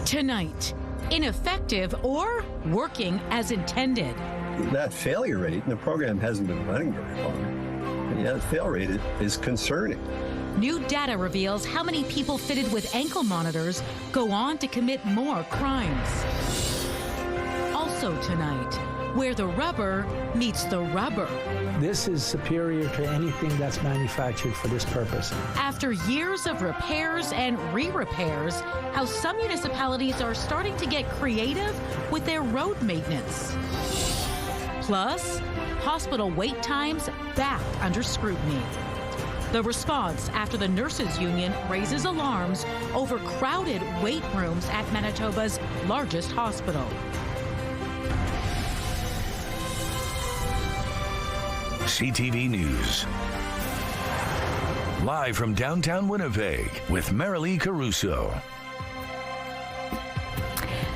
Tonight, ineffective or working as intended. That failure rate, and the program hasn't been running very long, yeah, the fail rate is concerning. New data reveals how many people fitted with ankle monitors go on to commit more crimes. Also tonight, where the rubber meets the rubber. This is superior to anything that's manufactured for this purpose. After years of repairs and re-repairs, how some municipalities are starting to get creative with their road maintenance. Plus, hospital wait times back under scrutiny. The response after the nurses' union raises alarms over crowded wait rooms at Manitoba's largest hospital. CTV News. Live from downtown Winnipeg with Marilee Caruso.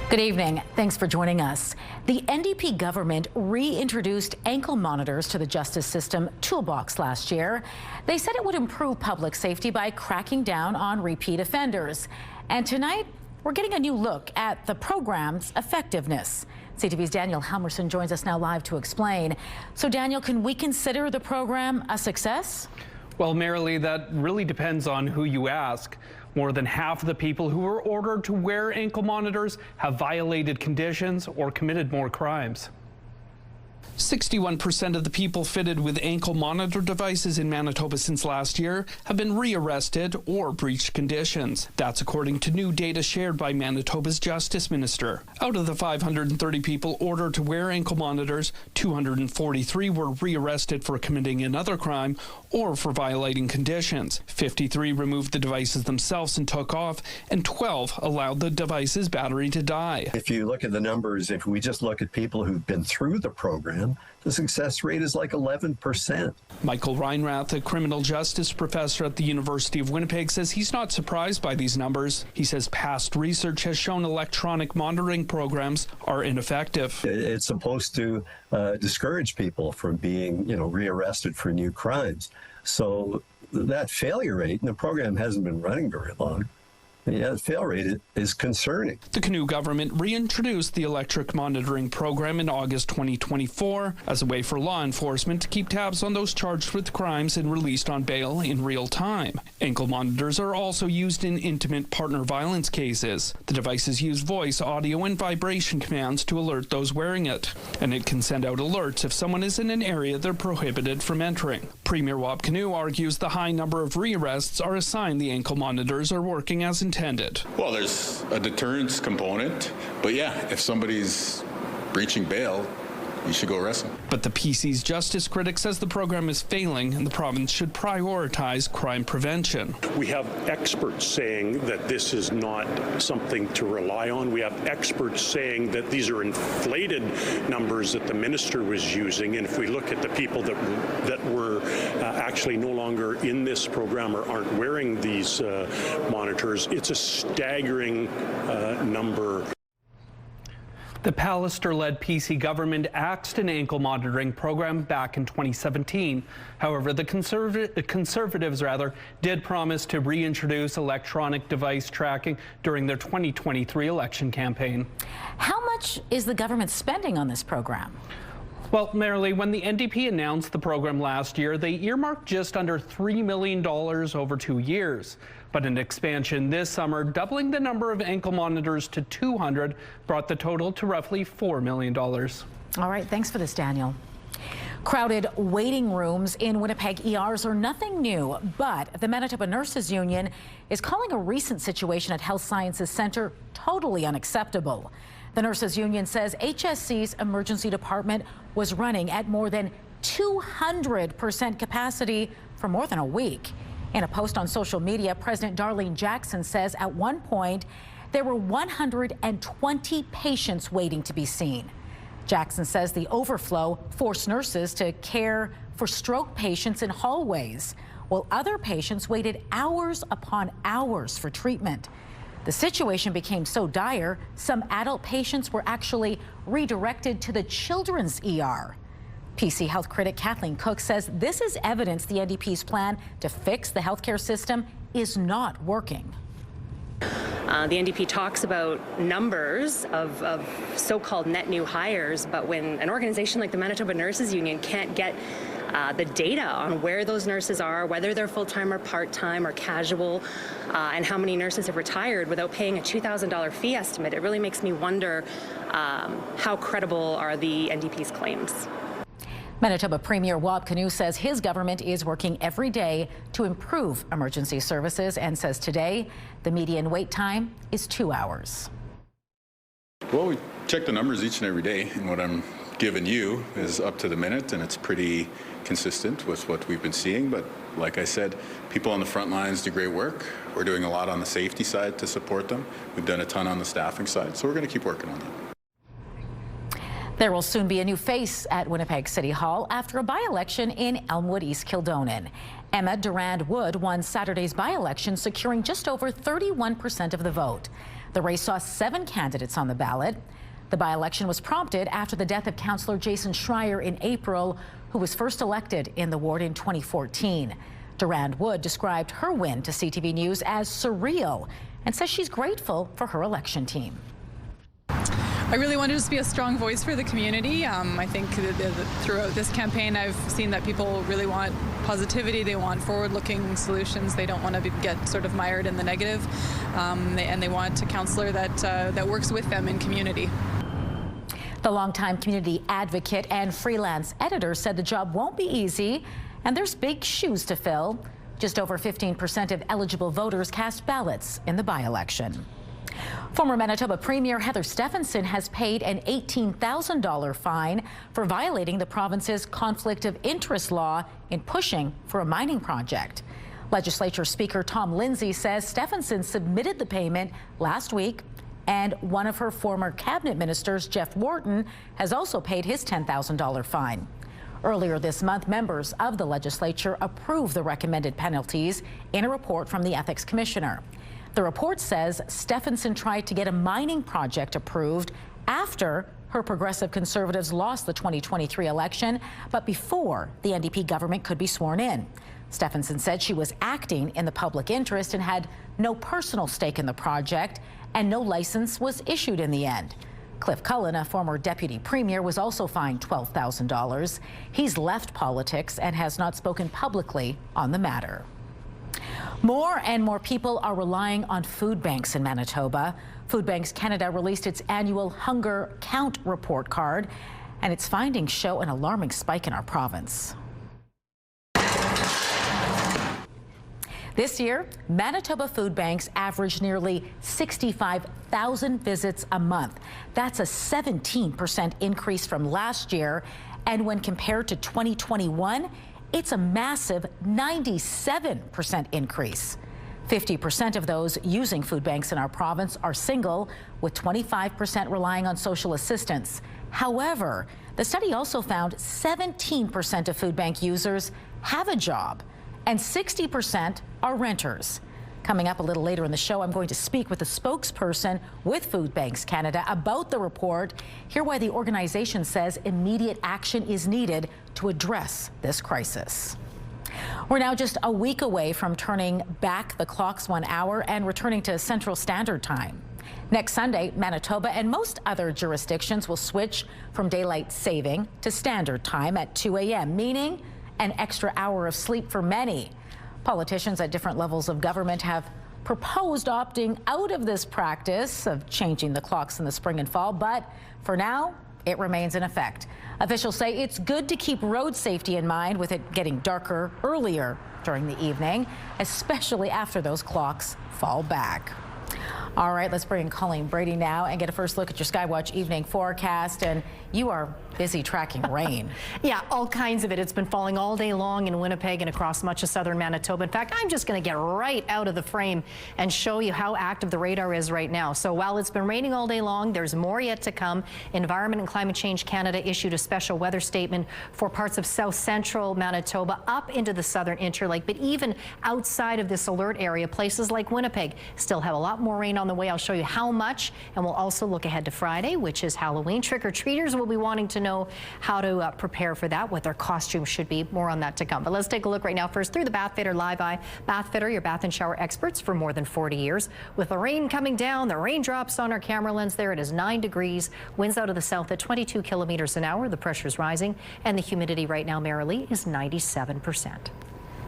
Good evening. Thanks for joining us. The NDP government reintroduced ankle monitors to the justice system toolbox last year. They said it would improve public safety by cracking down on repeat offenders. And tonight, we're getting a new look at the program's effectiveness. CTV's Daniel Helmerson joins us now live to explain. So, Daniel, can we consider the program a success? Well, Marilee, that really depends on who you ask. More than half of the people who were ordered to wear ankle monitors have violated conditions or committed more crimes. 61% of the people fitted with ankle monitor devices in Manitoba since last year have been rearrested or breached conditions. That's according to new data shared by Manitoba's Justice Minister. Out of the 530 people ordered to wear ankle monitors, 243 were rearrested for committing another crime or for violating conditions. 53 removed the devices themselves and took off, and 12 allowed the device's battery to die. If you look at the numbers, if we just look at people who've been through the program, the success rate is like 11%. Michael Reinrath, a criminal justice professor at the University of Winnipeg, says he's not surprised by these numbers. He says past research has shown electronic monitoring programs are ineffective. It's supposed to discourage people from being, rearrested for new crimes. So that failure rate, and the program hasn't been running very long, yeah, the fail rate is concerning. The Canoe government reintroduced the electric monitoring program in August 2024 as a way for law enforcement to keep tabs on those charged with crimes and released on bail in real time. Ankle monitors are also used in intimate partner violence cases. The devices use voice, audio, and vibration commands to alert those wearing it, and it can send out alerts if someone is in an area they're prohibited from entering. Premier Wab Canoe argues the high number of rearrests are a sign the ankle monitors are working as intended. Well, there's a deterrence component, but yeah, if somebody's breaching bail, you should go arrest them. But the PC's justice critic says the program is failing and the province should prioritize crime prevention. We have experts saying that this is not something to rely on. We have experts saying that these are inflated numbers that the minister was using. And if we look at the people that were actually no longer in this program or aren't wearing these monitors, it's a staggering number. The Pallister-led PC government axed an ankle monitoring program back in 2017. However, the Conservatives did promise to reintroduce electronic device tracking during their 2023 election campaign. How much is the government spending on this program? Well, Marilee, when the NDP announced the program last year, they earmarked just under $3 million over 2 years. But an expansion this summer, doubling the number of ankle monitors to 200, brought the total to roughly $4 million. All right, thanks for this, Daniel. Crowded waiting rooms in Winnipeg ERs are nothing new, but the Manitoba Nurses Union is calling a recent situation at Health Sciences Centre totally unacceptable. The Nurses Union says HSC's emergency department was running at more than 200% capacity for more than a week. In a post on social media, President Darlene Jackson says at one point there were 120 patients waiting to be seen. Jackson says the overflow forced nurses to care for stroke patients in hallways, while other patients waited hours upon hours for treatment. The situation became so dire, some adult patients were actually redirected to the children's ER. PC health critic Kathleen Cook says this is evidence the NDP's plan to fix the healthcare system is not working. The NDP talks about numbers of so-called net new hires, but when an organization like the Manitoba Nurses Union can't get the data on where those nurses are, whether they're full-time or part-time or casual, and how many nurses have retired without paying a $2,000 fee estimate, it really makes me wonder how credible are the NDP's claims. Manitoba Premier Wab Kinew says his government is working every day to improve emergency services and says today the median wait time is 2 hours. Well, we check the numbers each and every day, and what I'm giving you is up to the minute, and it's pretty consistent with what we've been seeing. But like I said, people on the front lines do great work. We're doing a lot on the safety side to support them. We've done a ton on the staffing side, so we're going to keep working on that. There will soon be a new face at Winnipeg City Hall after a by-election in Elmwood, East Kildonan. Emma Durand-Wood won Saturday's by-election, securing just over 31% of the vote. The race saw 7 candidates on the ballot. The by-election was prompted after the death of Councillor Jason Schreier in April, who was first elected in the ward in 2014. Durand-Wood described her win to CTV News as surreal and says she's grateful for her election team. I really want to just be a strong voice for the community. I think throughout this campaign I've seen that people really want positivity, they want forward-looking solutions, they don't want to get sort of mired in the negative, and they want a councillor that works with them in community. The longtime community advocate and freelance editor said the job won't be easy and there's big shoes to fill. Just over 15% of eligible voters cast ballots in the by-election. Former Manitoba Premier Heather Stephenson has paid an $18,000 fine for violating the province's conflict of interest law in pushing for a mining project. Legislature Speaker Tom Lindsay says Stephenson submitted the payment last week, and one of her former cabinet ministers, Jeff Wharton, has also paid his $10,000 fine. Earlier this month, members of the legislature approved the recommended penalties in a report from the Ethics Commissioner. The report says Stephenson tried to get a mining project approved after her Progressive Conservatives lost the 2023 election, but before the NDP government could be sworn in. Stephenson said she was acting in the public interest and had no personal stake in the project, and no license was issued in the end. Cliff Cullen, a former deputy premier, was also fined $12,000. He's left politics and has not spoken publicly on the matter. More and more people are relying on food banks in Manitoba. Food Banks Canada released its annual hunger count report card, and its findings show an alarming spike in our province. This year, Manitoba food banks averaged nearly 65,000 visits a month. That's a 17% increase from last year, and when compared to 2021, it's a massive 97% increase. 50% of those using food banks in our province are single, with 25% relying on social assistance. However, the study also found 17% of food bank users have a job, and 60% are renters. Coming up a little later in the show, I'm going to speak with a spokesperson with Food Banks Canada about the report, hear why the organization says immediate action is needed to address this crisis. We're now just a week away from turning back the clocks 1 hour and returning to Central Standard Time. Next Sunday, Manitoba and most other jurisdictions will switch from daylight saving to standard time at 2 a.m., meaning an extra hour of sleep for many. Politicians at different levels of government have proposed opting out of this practice of changing the clocks in the spring and fall, but for now, it remains in effect. Officials say it's good to keep road safety in mind, with it getting darker earlier during the evening, especially after those clocks fall back. All right, let's bring in Colleen Brady now and get a first look at your Skywatch evening forecast. And you are busy tracking rain. Yeah, all kinds of it. It's been falling all day long in Winnipeg and across much of southern Manitoba. In fact, I'm just going to get right out of the frame and show you how active the radar is right now. So while it's been raining all day long, there's more yet to come. Environment and Climate Change Canada issued a special weather statement for parts of south central Manitoba up into the southern Interlake. But even outside of this alert area, places like Winnipeg still have a lot more rain on the way. I'll show you how much, and we'll also look ahead to Friday, which is Halloween. Trick-or-treaters will be wanting to know how to prepare for that, what their costume should be. More on that to come. But let's take a look right now first through the Bath Fitter Live Eye. Bath Fitter, your bath and shower experts for more than 40 years. With the rain coming down, the raindrops on our camera lens there, it is 9 degrees. Winds out of the south at 22 kilometers an hour. The pressure's rising, and the humidity right now, Marilee, is 97%.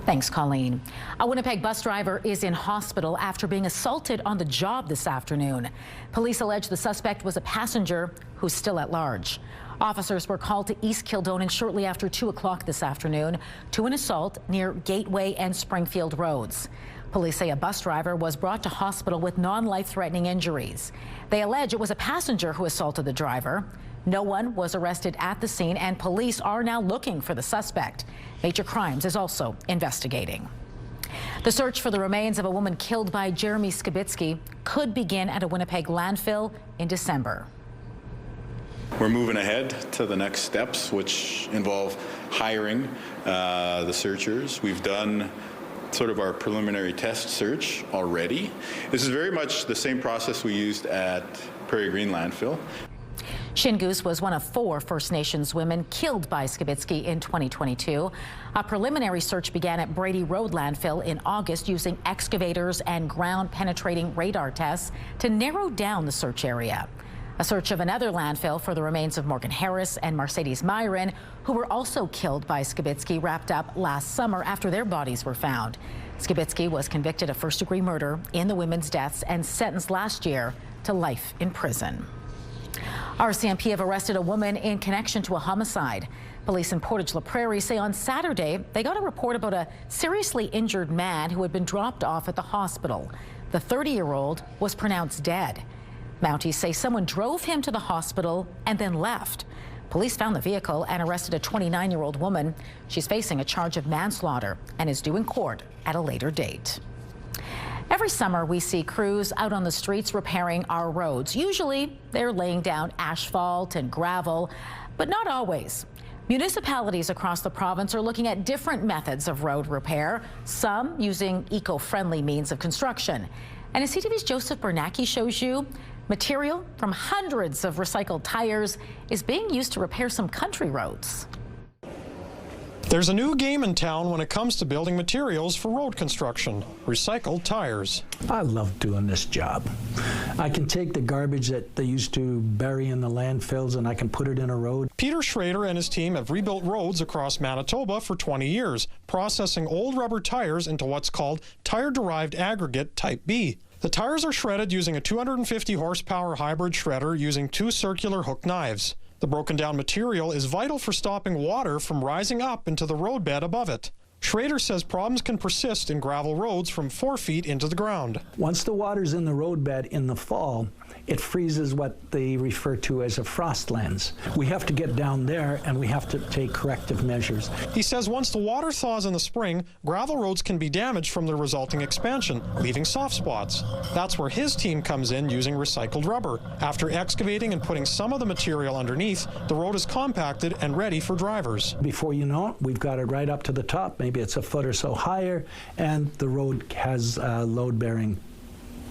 Thanks, Colleen. A Winnipeg bus driver is in hospital after being assaulted on the job this afternoon. Police allege the suspect was a passenger who's still at large. Officers were called to East Kildonan shortly after 2 o'clock this afternoon to an assault near Gateway and Springfield roads. Police say a bus driver was brought to hospital with non-life-threatening injuries. They allege it was a passenger who assaulted the driver. No one was arrested at the scene, and police are now looking for the suspect. Major Crimes is also investigating. The search for the remains of a woman killed by Jeremy Skibitsky could begin at a Winnipeg landfill in December. We're moving ahead to the next steps, which involve hiring the searchers. We've done sort of our preliminary test search already. This is very much the same process we used at Prairie Green Landfill. Shingoose was one of 4 First Nations women killed by Skibitsky in 2022. A preliminary search began at Brady Road landfill in August using excavators and ground-penetrating radar tests to narrow down the search area. A search of another landfill for the remains of Morgan Harris and Mercedes Myron, who were also killed by Skibitsky, wrapped up last summer after their bodies were found. Skibitsky was convicted of first-degree murder in the women's deaths and sentenced last year to life in prison. RCMP have arrested a woman in connection to a homicide. Police in Portage La Prairie say on Saturday they got a report about a seriously injured man who had been dropped off at the hospital. The 30-year-old was pronounced dead. Mounties say someone drove him to the hospital and then left. Police found the vehicle and arrested a 29-year-old woman. She's facing a charge of manslaughter and is due in court at a later date. Every summer, we see crews out on the streets repairing our roads. Usually, they're laying down asphalt and gravel, but not always. Municipalities across the province are looking at different methods of road repair, some using eco-friendly means of construction. And as CTV's Joseph Bernacki shows you, material from hundreds of recycled tires is being used to repair some country roads. There's a new game in town when it comes to building materials for road construction: recycled tires. I love doing this job. I can take the garbage that they used to bury in the landfills and I can put it in a road. Peter Schrader and his team have rebuilt roads across Manitoba for 20 years, processing old rubber tires into what's called tire-derived aggregate Type B. The tires are shredded using a 250 horsepower hybrid shredder using 2 circular hook knives. The broken down material is vital for stopping water from rising up into the roadbed above it. Schrader says problems can persist in gravel roads from 4 feet into the ground. Once the water's in the roadbed in the fall, it freezes what they refer to as a frost lens. We have to get down there and we have to take corrective measures. He says once the water thaws in the spring, gravel roads can be damaged from the resulting expansion, leaving soft spots. That's where his team comes in using recycled rubber. After excavating and putting some of the material underneath, the road is compacted and ready for drivers. Before you know it, we've got it right up to the top. Maybe it's a foot or so higher, and the road has load-bearing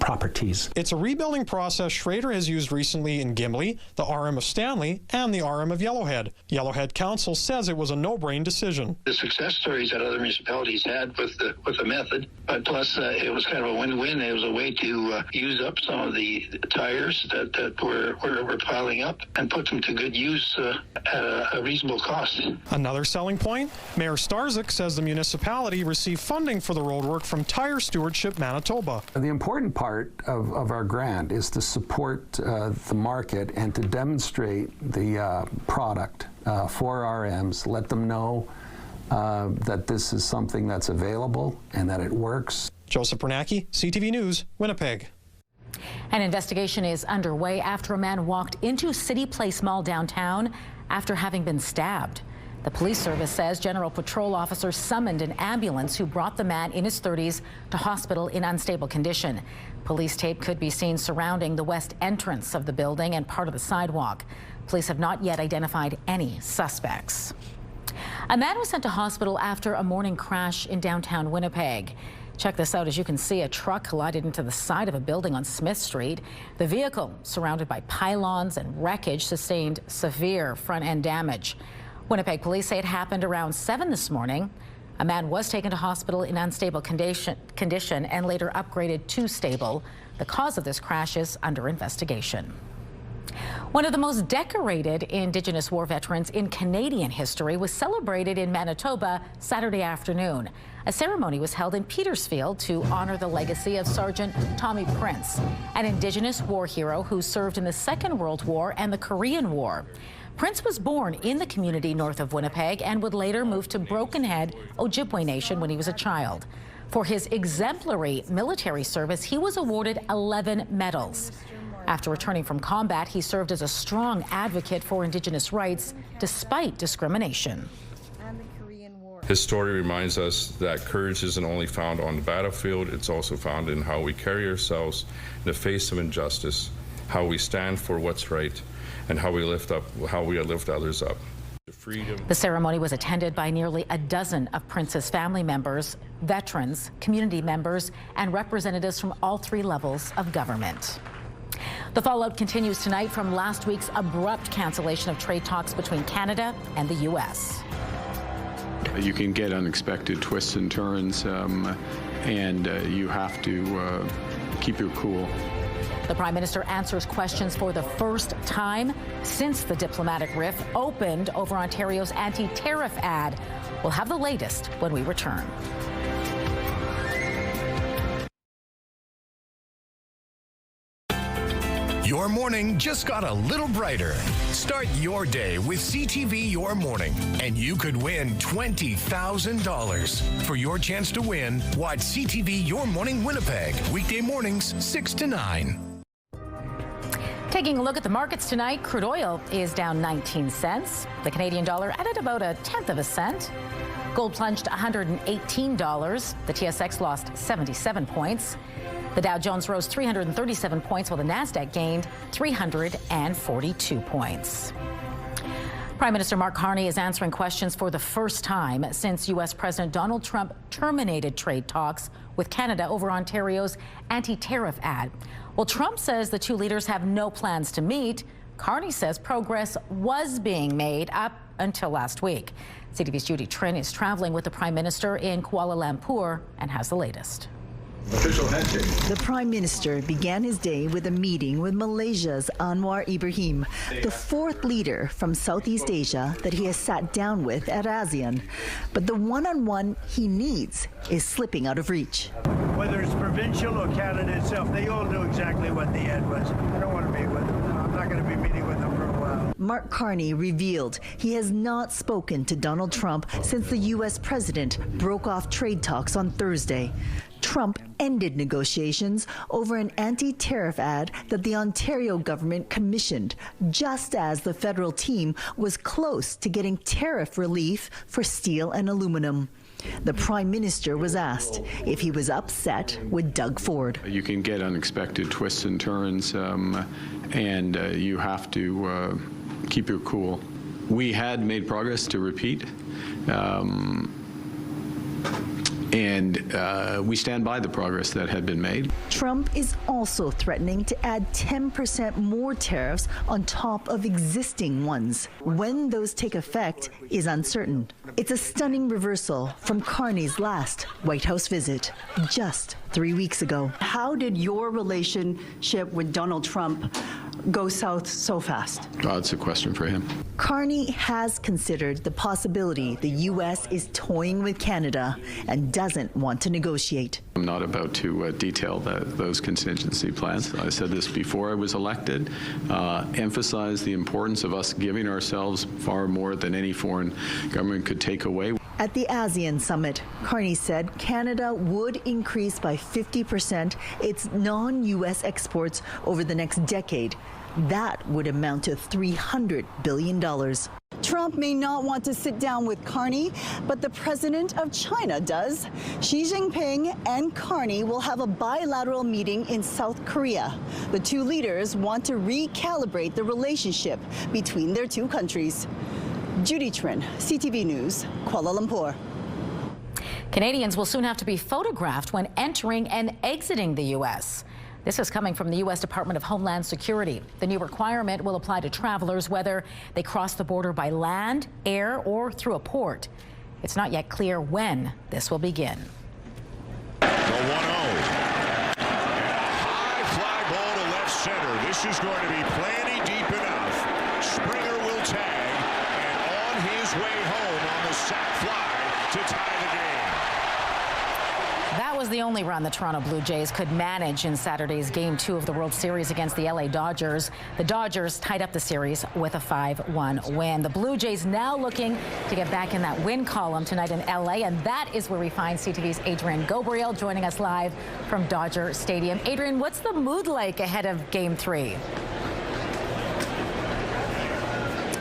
properties. It's a rebuilding process Schrader has used recently in Gimli, the RM of Stanley, and the RM of Yellowhead. Yellowhead Council says it was a no-brain decision. The success stories that other municipalities had with the method, but plus it was kind of a win-win. It was a way to use up some of the tires that were piling up and put them to good use at a reasonable cost. Another selling point? Mayor Starzyk says the municipality received funding for the roadwork from Tire Stewardship Manitoba. The important part of our grant is to support the market and to demonstrate the product for RMs, let them know that this is something that's available and that it works. Joseph Bernacki, CTV News, Winnipeg. An investigation is underway after a man walked into City Place Mall downtown after having been stabbed. The police service says General Patrol officers summoned an ambulance who brought the man in his 30s to hospital in unstable condition. Police tape could be seen surrounding the west entrance of the building and part of the sidewalk. Police have not yet identified any suspects. A man was sent to hospital after a morning crash in downtown Winnipeg. Check this out. As you can see, a truck collided into the side of a building on Smith Street. The vehicle, surrounded by pylons and wreckage, sustained severe front-end damage. Winnipeg police say it happened around 7 this morning. A man was taken to hospital in unstable condition and later upgraded to stable. The cause of this crash is under investigation. One of the most decorated Indigenous war veterans in Canadian history was celebrated in Manitoba Saturday afternoon. A ceremony was held in Petersfield to honor the legacy of Sergeant Tommy Prince, an Indigenous war hero who served in the Second World War and the Korean War. Prince was born in the community north of Winnipeg and would later move to Broken Head, Ojibwe Nation when he was a child. For his exemplary military service, he was awarded 11 medals. After returning from combat, he served as a strong advocate for Indigenous rights despite discrimination. His story reminds us that courage isn't only found on the battlefield, it's also found in how we carry ourselves in the face of injustice, how we stand for what's right, and how we lift others up. The ceremony was attended by nearly a dozen of Prince's family members, veterans, community members, and representatives from all 3 levels of government. The fallout continues tonight from last week's abrupt cancellation of trade talks between Canada and the U.S. You can get unexpected twists and turns, and you have to keep your cool. The Prime Minister answers questions for the first time since the diplomatic rift opened over Ontario's anti-tariff ad. We'll have the latest when we return. Your morning just got a little brighter. Start your day with CTV Your Morning, and you could win $20,000. For your chance to win, watch CTV Your Morning Winnipeg, weekday mornings 6 to 9. Taking a look at the markets tonight, crude oil is down 19 cents. The Canadian dollar added about 1/10 of a cent. Gold plunged $118. The TSX lost 77 points. The Dow Jones rose 337 points, while the Nasdaq gained 342 points. Prime Minister Mark Carney is answering questions for the first time since U.S. President Donald Trump terminated trade talks with Canada over Ontario's anti-tariff ad. Well, Trump says the 2 leaders have no plans to meet. Carney says progress was being made up until last week. CTV's Judy Trin is traveling with the Prime Minister in Kuala Lumpur and has the latest. Official handshake. The Prime Minister began his day with a meeting with Malaysia's Anwar Ibrahim, the 4th leader from Southeast Asia that he has sat down with at ASEAN. But the one-on-one he needs is slipping out of reach. Whether it's provincial or Canada itself, they all knew exactly what the ad was. I don't want to meet with them. I'm not going to be meeting with them for a while. Mark Carney revealed he has not spoken to Donald Trump since the U.S. president broke off trade talks on Thursday. Trump ended negotiations over an anti-tariff ad that the Ontario government commissioned, just as the federal team was close to getting tariff relief for steel and aluminum. The Prime Minister was asked if he was upset with Doug Ford. You can get unexpected twists and turns, and you have to keep your cool. We had made progress, to repeat. And we stand by the progress that had been made. Trump is also threatening to add 10% more tariffs on top of existing ones. When those take effect is uncertain. It's a stunning reversal from Carney's last White House visit just 3 weeks ago. How did your relationship with Donald Trump go south so fast? It's a question for him. Carney has considered the possibility the U.S. is toying with Canada and doesn't want to negotiate. I'm not about to detail those contingency plans. I said this before I was elected, emphasize the importance of us giving ourselves far more than any foreign government could take away. At the ASEAN summit, Carney said Canada would increase by 50% its non-U.S. exports over the next decade. That would amount to $300 billion. Trump may not want to sit down with Carney, but the president of China does. Xi Jinping and Carney will have a bilateral meeting in South Korea. The 2 leaders want to recalibrate the relationship between their 2 countries. Judy Trin, CTV News, Kuala Lumpur. Canadians will soon have to be photographed when entering and exiting the U.S. This is coming from the U.S. Department of Homeland Security. The new requirement will apply to travelers whether they cross the border by land, air, or through a port. It's not yet clear when this will begin. The 1-0. High fly ball to left center. This is going to be plenty deep enough. Springer will tag, and on his way home on the sac fly to tie the game. That was the only run the Toronto Blue Jays could manage in Saturday's Game 2 of the World Series against the LA Dodgers. The Dodgers tied up the series with a 5-1 win. The Blue Jays now looking to get back in that win column tonight in LA, and that is where we find CTV's Adrian Gabriel joining us live from Dodger Stadium. Adrian, what's the mood like ahead of Game 3?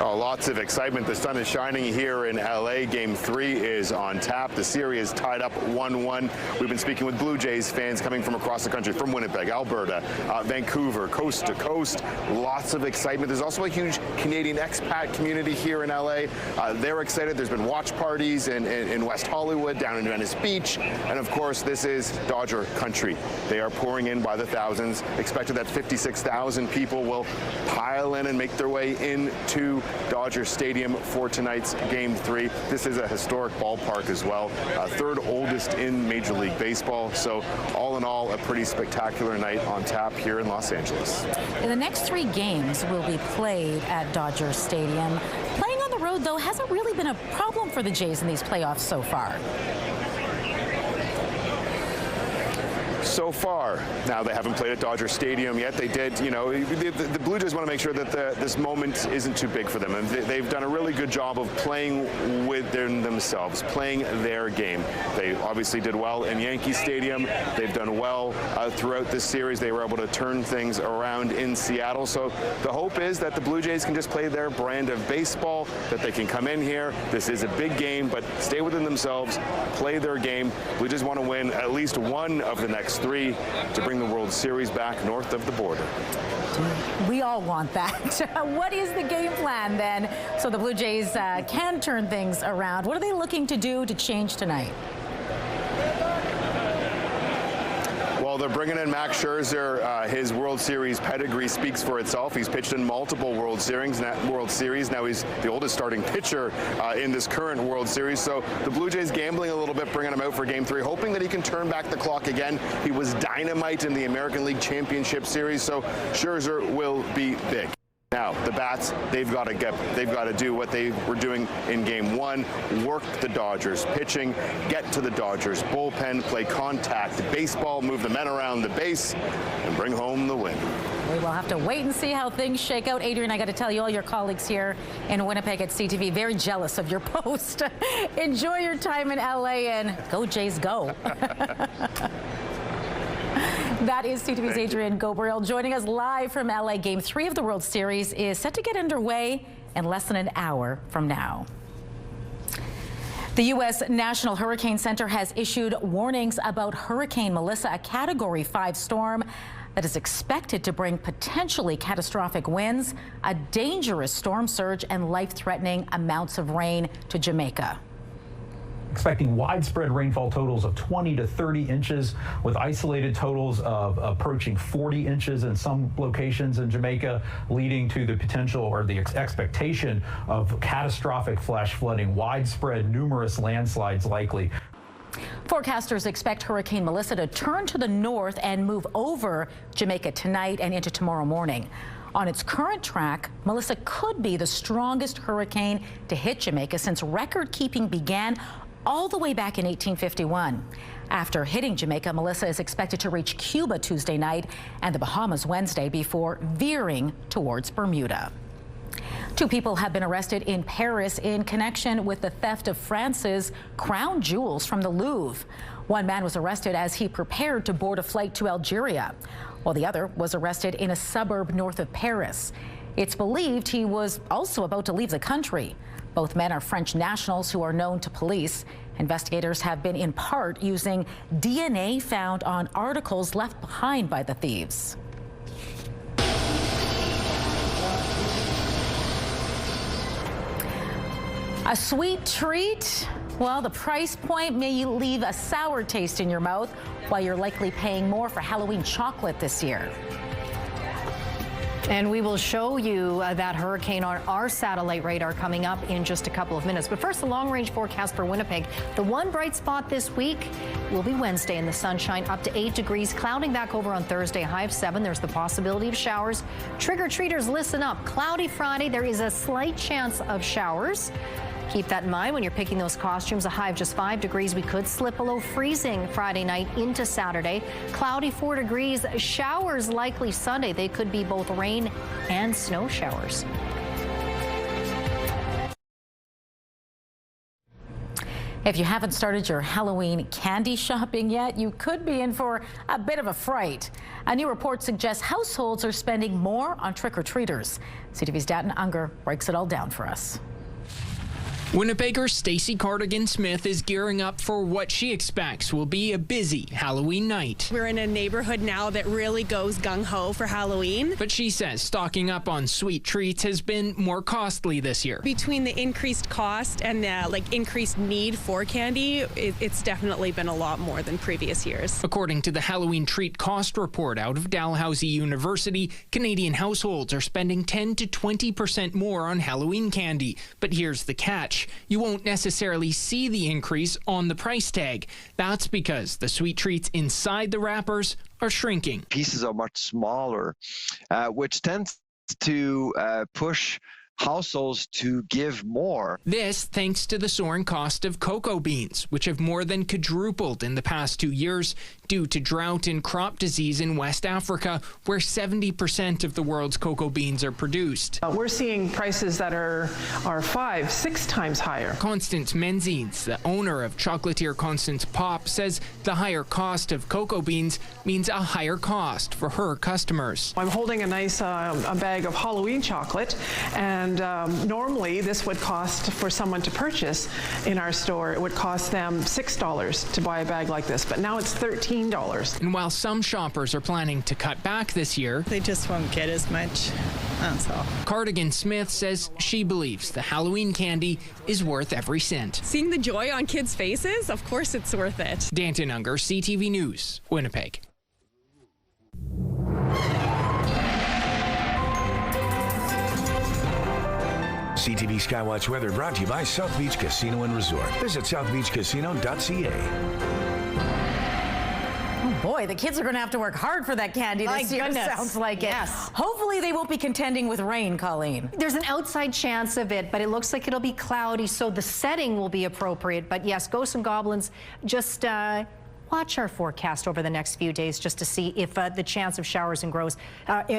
Oh, lots of excitement. The sun is shining here in LA. Game 3 is on tap. The series tied up 1-1. We've been speaking with Blue Jays fans coming from across the country, from Winnipeg, Alberta, Vancouver, coast to coast. Lots of excitement. There's also a huge Canadian expat community here in LA. They're excited. There's been watch parties in West Hollywood, down in Venice Beach. And of course, this is Dodger country. They are pouring in by the thousands. Expected that 56,000 people will pile in and make their way into Dodger Stadium for tonight's Game 3. This is a historic ballpark as well, third oldest in Major League Baseball. So all in all, a pretty spectacular night on tap here in Los Angeles. The next 3 games will be played at Dodger Stadium. Playing on the road, though, hasn't really been a problem for the Jays in these playoffs so far. So far. Now, they haven't played at Dodger Stadium yet. They did, you know, the Blue Jays want to make sure that this moment isn't too big for them. And they've done a really good job of playing within themselves, playing their game. They obviously did well in Yankee Stadium. They've done well throughout this series. They were able to turn things around in Seattle. So the hope is that the Blue Jays can just play their brand of baseball, that they can come in here. This is a big game, but stay within themselves, play their game. Blue Jays want to win at least one of the next 3 to bring the World Series back north of the border. We all want that. What is the game plan then so the Blue Jays can turn things around? What are they looking to do to change tonight? Well, they're bringing in Max Scherzer. His World Series pedigree speaks for itself. He's pitched in multiple World Series. Now he's the oldest starting pitcher in this current World Series. So the Blue Jays gambling a little bit, bringing him out for Game 3, hoping that he can turn back the clock again. He was dynamite in the American League Championship Series, so Scherzer will be big. Now, the bats, they've got to do what they were doing in Game 1, work the Dodgers pitching, get to the Dodgers bullpen, play contact baseball, move the men around the base, and bring home the win. We will have to wait and see how things shake out. Adrian, I got to tell you, all your colleagues here in Winnipeg at CTV, very jealous of your post. Enjoy your time in LA and go Jays, go. That is CTV's Adrian Gabriel joining us live from LA. Game 3 of the World Series is set to get underway in less than an hour from now. The U.S. National Hurricane Center has issued warnings about Hurricane Melissa, a Category 5 storm that is expected to bring potentially catastrophic winds, a dangerous storm surge, and life-threatening amounts of rain to Jamaica. Expecting widespread rainfall totals of 20 to 30 inches with isolated totals of approaching 40 inches in some locations in Jamaica, leading to the potential or the expectation of catastrophic flash flooding, widespread numerous landslides likely. Forecasters expect Hurricane Melissa to turn to the north and move over Jamaica tonight and into tomorrow morning. On its current track, Melissa could be the strongest hurricane to hit Jamaica since record keeping began all the way back in 1851. After hitting Jamaica, Melissa is expected to reach Cuba Tuesday night and the Bahamas Wednesday before veering towards Bermuda. 2 people have been arrested in Paris in connection with the theft of France's crown jewels from the Louvre. One man was arrested as he prepared to board a flight to Algeria, while the other was arrested in a suburb north of Paris. It's believed he was also about to leave the country. Both men are French nationals who are known to police. Investigators have been in part using DNA found on articles left behind by the thieves. A sweet treat Well, the price point may leave a sour taste in your mouth, while you're likely paying more for Halloween chocolate this year. And we will show you that hurricane on our satellite radar coming up in just a couple of minutes. But first, the long-range forecast for Winnipeg. The one bright spot this week will be Wednesday in the sunshine, up to 8 degrees. Clouding back over on Thursday, high of 7. There's the possibility of showers. Trick-or-treaters, listen up. Cloudy Friday. There is a slight chance of showers. Keep that in mind when you're picking those costumes. A high of just 5 degrees. We could slip below freezing Friday night into Saturday. Cloudy 4 degrees. Showers likely Sunday. They could be both rain and snow showers. If you haven't started your Halloween candy shopping yet, you could be in for a bit of a fright. A new report suggests households are spending more on trick-or-treaters. CTV's Datin Unger breaks it all down for us. Winnipegger Stacey Cardigan-Smith is gearing up for what she expects will be a busy Halloween night. We're in a neighborhood now that really goes gung-ho for Halloween. But she says stocking up on sweet treats has been more costly this year. Between the increased cost and the increased need for candy, it's definitely been a lot more than previous years. According to the Halloween treat cost report out of Dalhousie University, Canadian households are spending 10 to 20% more on Halloween candy. But here's the catch. You won't necessarily see the increase on the price tag. That's because the sweet treats inside the wrappers are shrinking. Pieces are much smaller, which tends to push households to give more. This thanks to the soaring cost of cocoa beans, which have more than quadrupled in the past 2 years due to drought and crop disease in West Africa, where 70% of the world's cocoa beans are produced. We're seeing prices that are 5-6 times higher. Constance Menzies, the owner of chocolatier Constance Pop, says the higher cost of cocoa beans means a higher cost for her customers. I'm holding a nice a bag of Halloween chocolate, and normally this would cost, for someone to purchase in our store, it would cost them $6 to buy a bag like this, but now it's $13. And while some shoppers are planning to cut back this year, they just won't get as much. That's all. Cardigan-Smith says she believes the Halloween candy is worth every cent. Seeing the joy on kids' faces, of course it's worth it. Danton Unger, CTV News, Winnipeg. CTV Skywatch weather brought to you by South Beach Casino and Resort. Visit southbeachcasino.ca. Oh boy, the kids are going to have to work hard for that candy this year. Sounds like it. Hopefully they won't be contending with rain, Colleen. There's an outside chance of it, but it looks like it'll be cloudy, so the setting will be appropriate. But yes, Ghosts and Goblins, just watch our forecast over the next few days just to see if the chance of showers and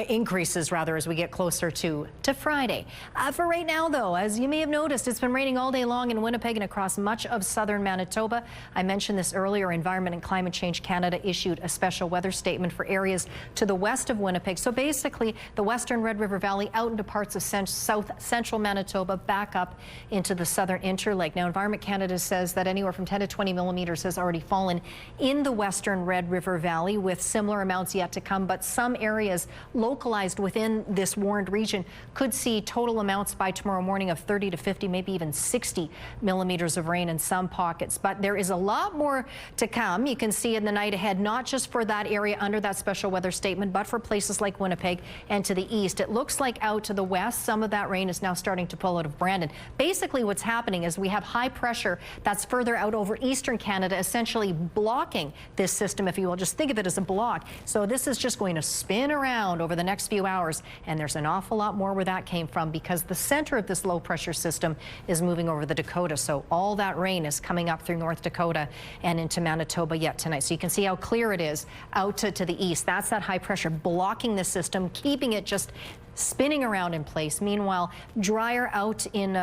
increases rather as we get closer to Friday. For right now, though, as you may have noticed, it's been raining all day long in Winnipeg and across much of southern Manitoba. I mentioned this earlier. Environment and Climate Change Canada issued a special weather statement for areas to the west of Winnipeg. So basically, the western Red River Valley out into parts of south central Manitoba, back up into the southern Interlake. Now, Environment Canada says that anywhere from 10 to 20 millimeters has already fallen in the western Red River Valley, with similar amounts yet to come, but some areas localized within this warned region could see total amounts by tomorrow morning of 30 to 50, maybe even 60 millimeters of rain in some pockets. But there is a lot more to come. You can see in the night ahead, not just for that area under that special weather statement, but for places like Winnipeg and to the east. It looks like out to the west, some of that rain is now starting to pull out of Brandon. Basically, what's happening is we have high pressure that's further out over eastern Canada, essentially blocking this system, if you will. Just think of it as a block. So this is just going to spin around over the next few hours, and there's an awful lot more where that came from because the center of this low pressure system is moving over the Dakota. So all that rain is coming up through North Dakota and into Manitoba yet tonight. So you can see how clear it is out to the east. That's that high pressure blocking the system, keeping it just spinning around in place. Meanwhile, drier out in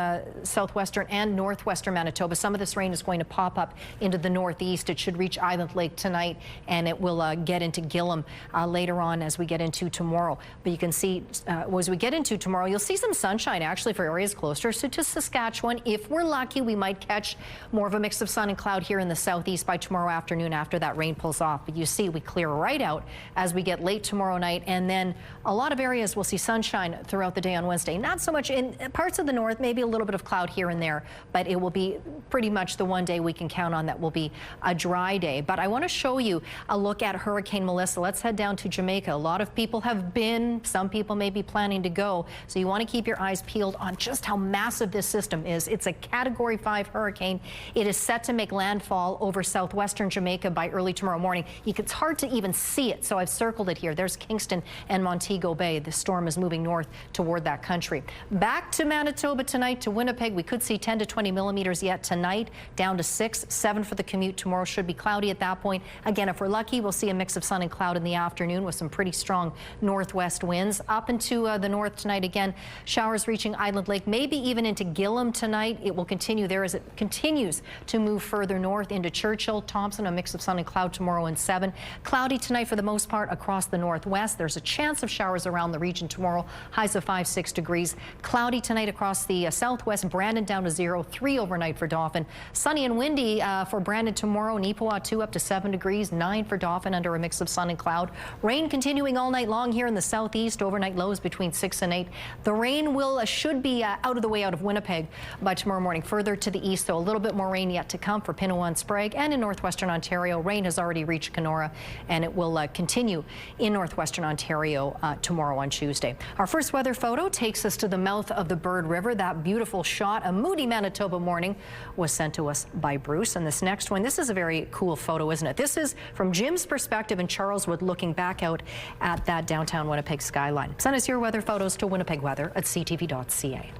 southwestern and northwestern Manitoba. Some of this rain is going to pop up into the northeast. It should reach either Island Lake tonight, and it will get into Gillam later on as we get into tomorrow. But you can see as we get into tomorrow, you'll see some sunshine actually for areas closer to Saskatchewan. If we're lucky, we might catch more of a mix of sun and cloud here in the southeast by tomorrow afternoon after that rain pulls off. But you see we clear right out as we get late tomorrow night, and then a lot of areas will see sunshine throughout the day on Wednesday. Not so much in parts of the north, maybe a little bit of cloud here and there, but it will be pretty much the one day we can count on that will be a dry day. But I want to show you a look at Hurricane Melissa. Let's head down to Jamaica. A lot of people have been, some people may be planning to go, so you want to keep your eyes peeled on just how massive this system is. It's a Category 5 hurricane. It is set to make landfall over southwestern Jamaica by early tomorrow morning. It's hard to even see it, so I've circled it here. There's Kingston and Montego Bay. The storm is moving north toward that country. Back to Manitoba tonight, to Winnipeg. We could see 10 to 20 millimeters yet tonight, down to 6, 7 for the commute. Tomorrow should be cloudy at that point. Again, if we're lucky, we'll see a mix of sun and cloud in the afternoon with some pretty strong northwest winds. Up into the north tonight again, showers reaching Island Lake, maybe even into Gillam tonight. It will continue there as it continues to move further north into Churchill, Thompson, a mix of sun and cloud tomorrow and 7. Cloudy tonight for the most part across the northwest. There's a chance of showers around the region tomorrow, highs of 5, 6 degrees. Cloudy tonight across the southwest, Brandon down to 0, 3 overnight for Dauphin. Sunny and windy for Brandon tomorrow, Neepawa 2 up to 7 degrees, 9 for Dauphin under a mix of sun and cloud. Rain continuing all night long here in the southeast, overnight lows between 6 and 8. The rain should be out of the way out of Winnipeg by tomorrow morning. Further to the east, though, a little bit more rain yet to come for Pinawa and Sprague, and in northwestern Ontario, rain has already reached Kenora, and it will continue in northwestern Ontario tomorrow on Tuesday. Our first weather photo takes us to the mouth of the Bird River. That beautiful shot, a moody Manitoba morning, was sent to us by Bruce. And this next one, this is a very cool photo, isn't it? This is from Jim's perspective in Charleswood, looking back out at that downtown Winnipeg skyline. Send us your weather photos to winnipegweather@ctv.ca.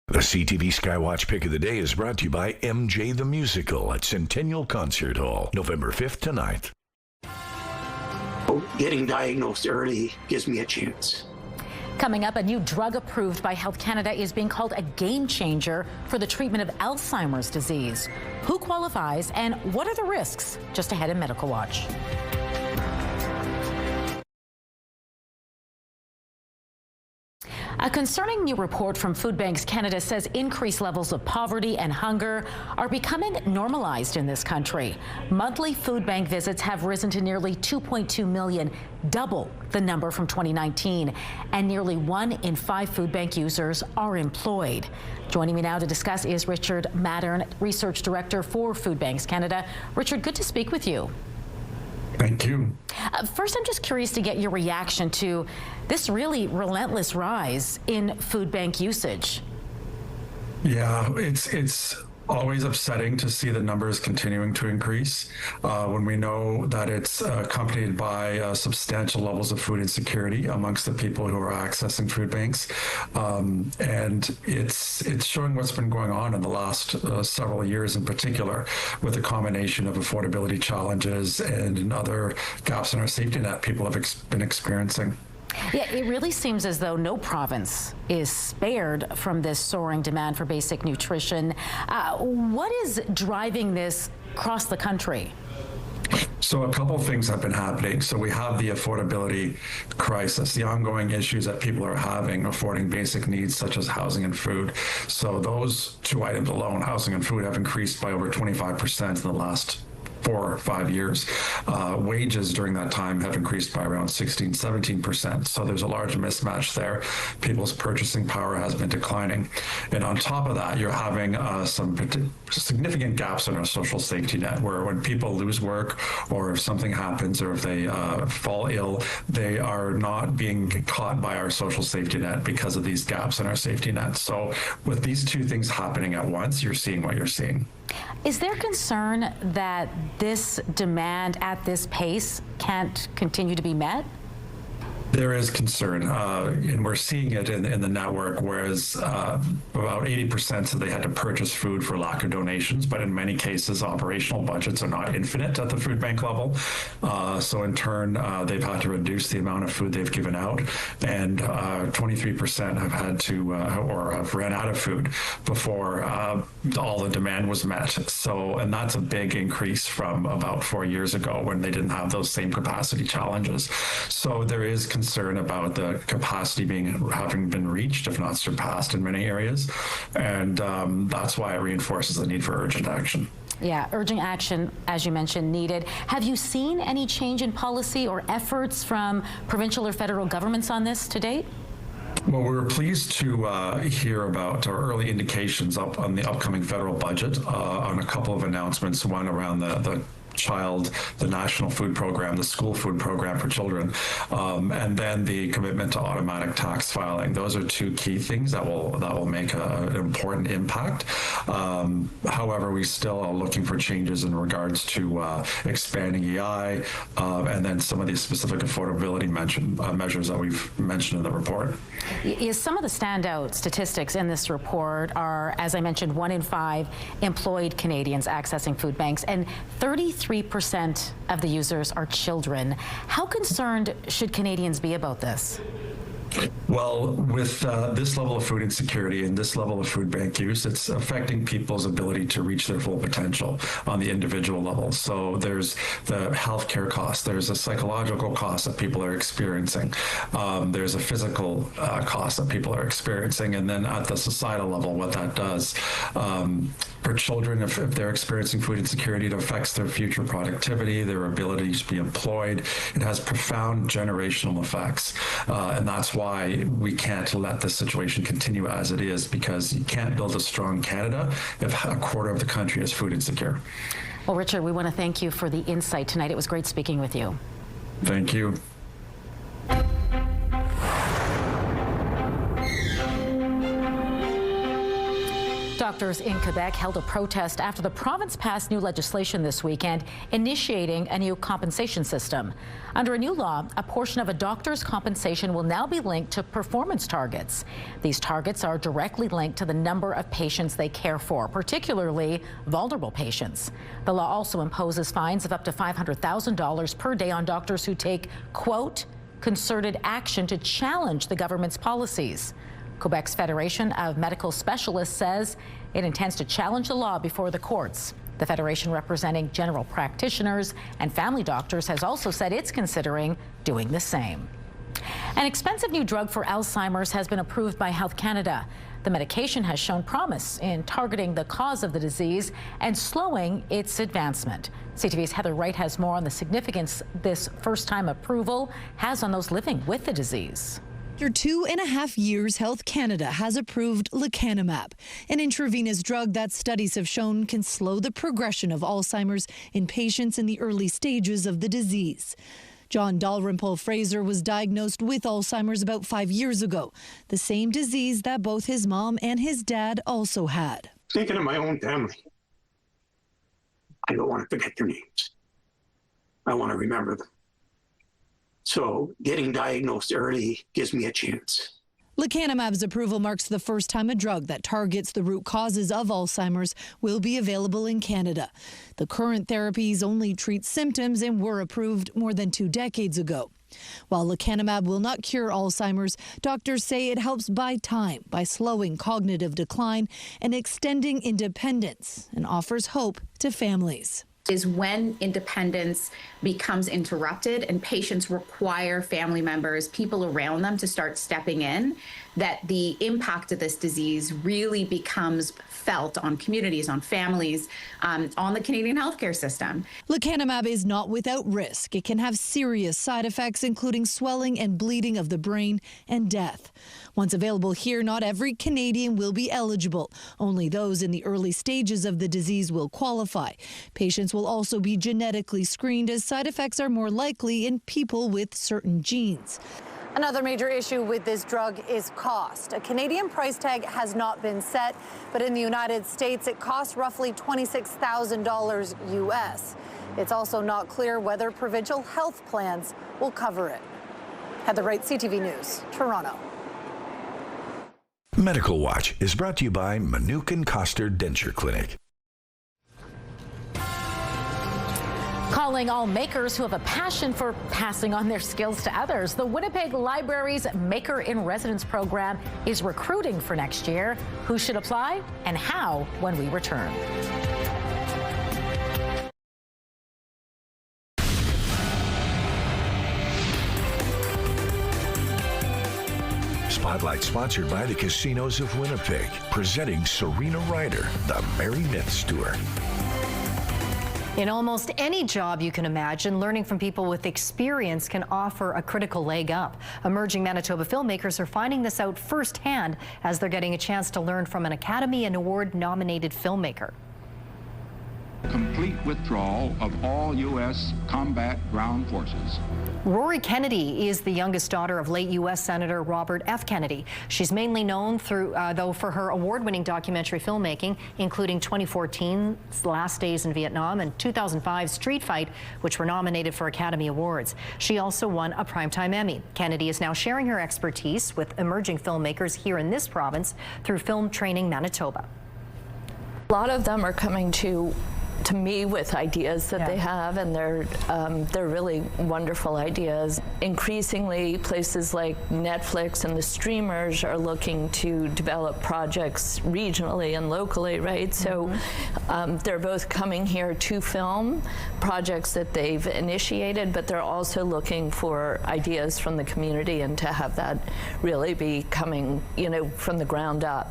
The CTV Skywatch Pick of the Day is brought to you by MJ the Musical at Centennial Concert Hall, November 5th to 9th. Getting diagnosed early gives me a chance. Coming up, a new drug approved by Health Canada is being called a game changer for the treatment of Alzheimer's disease. Who qualifies and what are the risks? Just ahead in Medical Watch. A concerning new report from Food Banks Canada says increased levels of poverty and hunger are becoming normalized in this country. Monthly food bank visits have risen to nearly 2.2 million, double the number from 2019, and nearly 1 in 5 food bank users are employed. Joining me now to discuss is Richard Mattern, Research Director for Food Banks Canada. Richard, good to speak with you. Thank you. First, I'm just curious to get your reaction to this really relentless rise in food bank usage. Yeah, it's always upsetting to see the numbers continuing to increase when we know that it's accompanied by substantial levels of food insecurity amongst the people who are accessing food banks. And it's showing what's been going on in the last several years in particular, with a combination of affordability challenges and other gaps in our safety net people have been experiencing. Yeah, it really seems as though no province is spared from this soaring demand for basic nutrition. What is driving this across the country? So a couple of things have been happening. So we have the affordability crisis, the ongoing issues that people are having affording basic needs such as housing and food. So those two items alone, housing and food, have increased by over 25% in the last 4 or 5 years. Wages during that time have increased by around 16-17%. So there's a large mismatch there. People's purchasing power has been declining. And on top of that, you're having some significant gaps in our social safety net, where when people lose work or if something happens or if they fall ill, they are not being caught by our social safety net because of these gaps in our safety net. So with these two things happening at once, you're seeing what you're seeing. Is there concern that this demand at this pace can't continue to be met? There is concern, and we're seeing it in the network, whereas about 80% said they had to purchase food for lack of donations, but in many cases, operational budgets are not infinite at the food bank level. So in turn, they've had to reduce the amount of food they've given out, and 23% have had to, or have ran out of food before all the demand was met. So, and that's a big increase from about 4 years ago when they didn't have those same capacity challenges. So there is concern about the capacity having been reached, if not surpassed, in many areas, and that's why it reinforces the need for urgent action. Yeah, urgent action, as you mentioned, needed. Have you seen any change in policy or efforts from provincial or federal governments on this to date? Well, we were pleased to hear about our early indications on the upcoming federal budget on a couple of announcements, one around the National Food Program, the school food program for children, and then the commitment to automatic tax filing. Those are two key things that will make an important impact. However, we still are looking for changes in regards to expanding EI, and then some of these specific affordability measures that we've mentioned in the report. Some of the standout statistics in this report are, as I mentioned, 1 in 5 employed Canadians accessing food banks, and 33% of the users are children. How concerned should Canadians be about this? Well, with this level of food insecurity and this level of food bank use, it's affecting people's ability to reach their full potential on the individual level. So there's the healthcare cost, there's a psychological cost that people are experiencing, there's a physical cost that people are experiencing, and then at the societal level, what that does. For children, if they're experiencing food insecurity, it affects their future productivity, their ability to be employed. It has profound generational effects, and that's why we can't let this situation continue as it is, because you can't build a strong Canada if a quarter of the country is food insecure. Well, Richard, we want to thank you for the insight tonight. It was great speaking with you. Thank you. Doctors in Quebec held a protest after the province passed new legislation this weekend initiating a new compensation system. Under a new law, a portion of a doctor's compensation will now be linked to performance targets. These targets are directly linked to the number of patients they care for, particularly vulnerable patients. The law also imposes fines of up to $500,000 per day on doctors who take, quote, concerted action to challenge the government's policies. Quebec's Federation of Medical Specialists says it intends to challenge the law before the courts. The federation, representing general practitioners and family doctors, has also said it's considering doing the same. An expensive new drug for Alzheimer's has been approved by Health Canada. The medication has shown promise in targeting the cause of the disease and slowing its advancement. CTV's Heather Wright has more on the significance this first-time approval has on those living with the disease. After 2.5 years, Health Canada has approved lecanemab, an intravenous drug that studies have shown can slow the progression of Alzheimer's in patients in the early stages of the disease. John Dalrymple Fraser was diagnosed with Alzheimer's about 5 years ago, the same disease that both his mom and his dad also had. Thinking of my own family, I don't want to forget their names. I want to remember them. So getting diagnosed early gives me a chance. Lecanemab's approval marks the first time a drug that targets the root causes of Alzheimer's will be available in Canada. The current therapies only treat symptoms and were approved more than 2 decades ago. While lecanemab will not cure Alzheimer's, doctors say it helps buy time by slowing cognitive decline and extending independence, and offers hope to families. Is when independence becomes interrupted and patients require family members, people around them to start stepping in, that the impact of this disease really becomes felt on communities, on families, on the Canadian healthcare system. Lecanemab is not without risk. It can have serious side effects, including swelling and bleeding of the brain and death. Once available here, not every Canadian will be eligible. Only those in the early stages of the disease will qualify. Patients will also be genetically screened, as side effects are more likely in people with certain genes. Another major issue with this drug is cost. A Canadian price tag has not been set, but in the United States, it costs roughly $26,000 US. It's also not clear whether provincial health plans will cover it. Heather Wright, CTV News, Toronto. Medical Watch is brought to you by Manuke and Koster Denture Clinic. Calling all makers who have a passion for passing on their skills to others. The Winnipeg Library's Maker in Residence program is recruiting for next year. Who should apply and how when we return. Spotlight sponsored by the Casinos of Winnipeg, presenting Serena Ryder, the Merry Myths Tour. In almost any job you can imagine, learning from people with experience can offer a critical leg up. Emerging Manitoba filmmakers are finding this out firsthand as they're getting a chance to learn from an Academy and Award-nominated filmmaker. Complete withdrawal of all U.S. combat ground forces. Rory Kennedy is the youngest daughter of late U.S. Senator Robert F. Kennedy. She's mainly known though for her award-winning documentary filmmaking, including 2014's Last Days in Vietnam and 2005's Street Fight, which were nominated for Academy Awards. She also won a Primetime Emmy. Kennedy is now sharing her expertise with emerging filmmakers here in this province through Film Training Manitoba. A lot of them are coming to me with ideas that they have, and they're really wonderful ideas. Increasingly, places like Netflix and the streamers are looking to develop projects regionally and locally, right? So they're both coming here to film projects that they've initiated, but they're also looking for ideas from the community and to have that really be coming, from the ground up.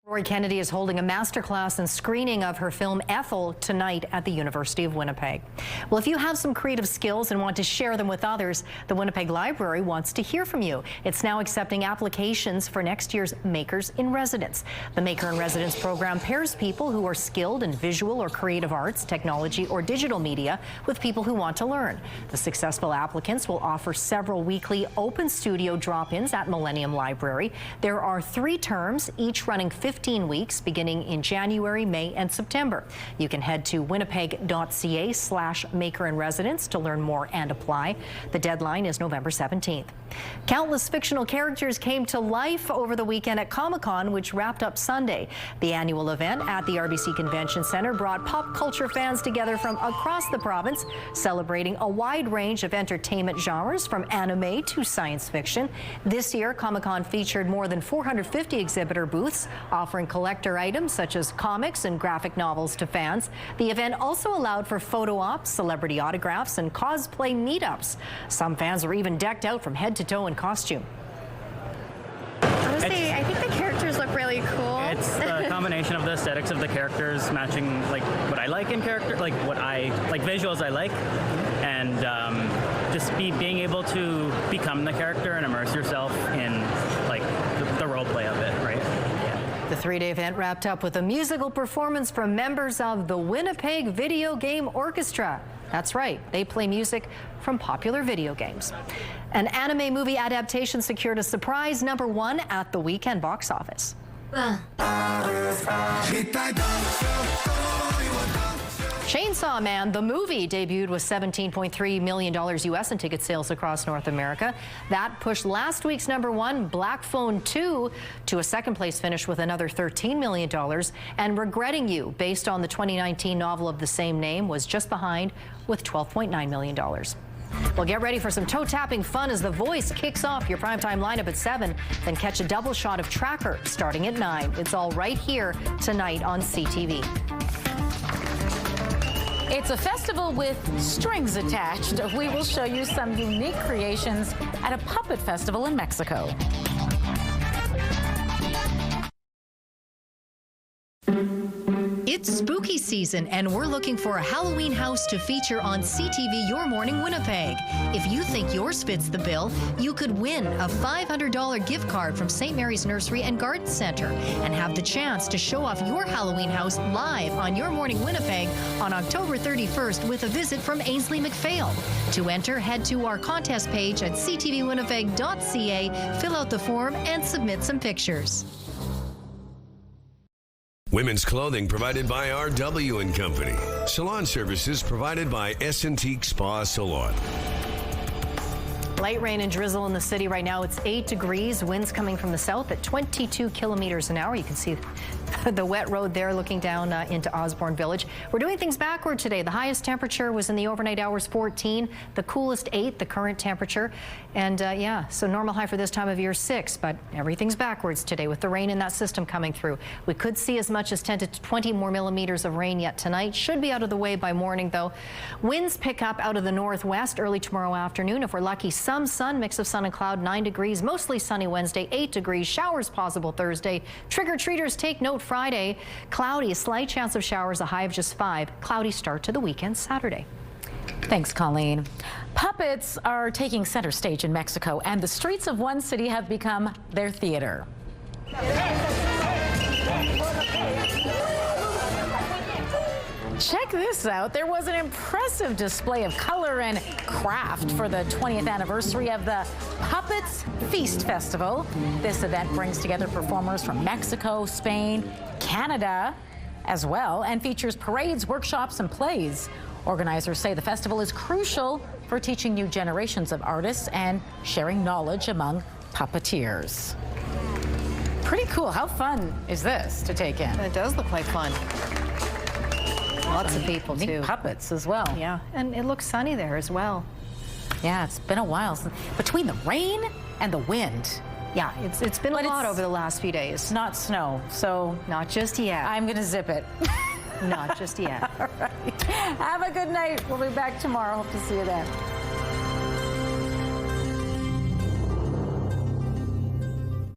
Rory Kennedy is holding a masterclass and screening of her film Ethel tonight at the University of Winnipeg. Well, if you have some creative skills and want to share them with others, the Winnipeg Library wants to hear from you. It's now accepting applications for next year's Makers in Residence. The Maker in Residence program pairs people who are skilled in visual or creative arts, technology, or digital media with people who want to learn. The successful applicants will offer several weekly open studio drop-ins at Millennium Library. There are 3 terms, each running 15 weeks, beginning in January, May, and September. You can head to winnipeg.ca/makerinresidence to learn more and apply. The deadline is November 17th. Countless fictional characters came to life over the weekend at Comic-Con, which wrapped up Sunday. The annual event at the RBC Convention Center brought pop culture fans together from across the province, celebrating a wide range of entertainment genres from anime to science fiction. This year, Comic-Con featured more than 450 exhibitor booths, offering collector items such as comics and graphic novels to fans. The event also allowed for photo ops, celebrity autographs, and cosplay meetups. Some fans were even decked out from head to toe in costume. Honestly, I think the characters look really cool. It's the combination of the aesthetics of the characters matching like what I like in character, like what I like visuals I like, and just being able to become the character and immerse yourself in like the role play of it, right? The 3-day event wrapped up with a musical performance from members of the Winnipeg Video Game Orchestra. That's right, they play music from popular video games. An anime movie adaptation secured a surprise #1 at the weekend box office. Chainsaw Man, the movie, debuted with $17.3 million US in ticket sales across North America. That pushed last week's #1, Black Phone 2, to a second-place finish with another $13 million. And Regretting You, based on the 2019 novel of the same name, was just behind with $12.9 million. Well, get ready for some toe-tapping fun as The Voice kicks off your primetime lineup at 7. Then catch a double shot of Tracker starting at 9. It's all right here tonight on CTV. It's a festival with strings attached. We will show you some unique creations at a puppet festival in Mexico. It's spooky season, and we're looking for a Halloween house to feature on CTV Your Morning Winnipeg. If you think yours fits the bill, you could win a $500 gift card from St. Mary's Nursery and Garden Center and have the chance to show off your Halloween house live on Your Morning Winnipeg on October 31st with a visit from Ainsley McPhail. To enter, head to our contest page at ctvwinnipeg.ca, fill out the form, and submit some pictures. Women's clothing provided by RW & Company. Salon services provided by S&T Spa Salon. Light rain and drizzle in the city right now. It's 8 degrees. Winds coming from the south at 22 kilometers an hour. You can see the wet road there looking down into Osborne Village. We're doing things backward today. The highest temperature was in the overnight hours, 14. The coolest 8, the current temperature. And yeah, so normal high for this time of year, 6. But everything's backwards today with the rain in that system coming through. We could see as much as 10 to 20 more millimeters of rain yet tonight. Should be out of the way by morning, though. Winds pick up out of the northwest early tomorrow afternoon. If we're lucky, some sun, mix of sun and cloud, 9 degrees. Mostly sunny Wednesday, 8 degrees. Showers possible Thursday. Trick-or-treaters take note Friday. Cloudy, a slight chance of showers, a high of just 5. Cloudy start to the weekend Saturday. Thanks, Colleen. Puppets are taking center stage in Mexico, and the streets of one city have become their theater. Check this out. There was an impressive display of color and craft for the 20th anniversary of the Puppets Feast Festival. This event brings together performers from Mexico, Spain, Canada as well, and features parades, workshops, and plays. Organizers say the festival is crucial for teaching new generations of artists and sharing knowledge among puppeteers. Pretty cool. How fun is this to take in? It does look like fun. Lots of people, too. Puppets as well. Yeah, and it looks sunny there as well. Yeah, it's been a while since, between the rain and the wind. Yeah, it's been a lot over the last few days. It's not snow, so. Not just yet. I'm going to zip it. Not just yet. All right. Have a good night. We'll be back tomorrow. Hope to see you then.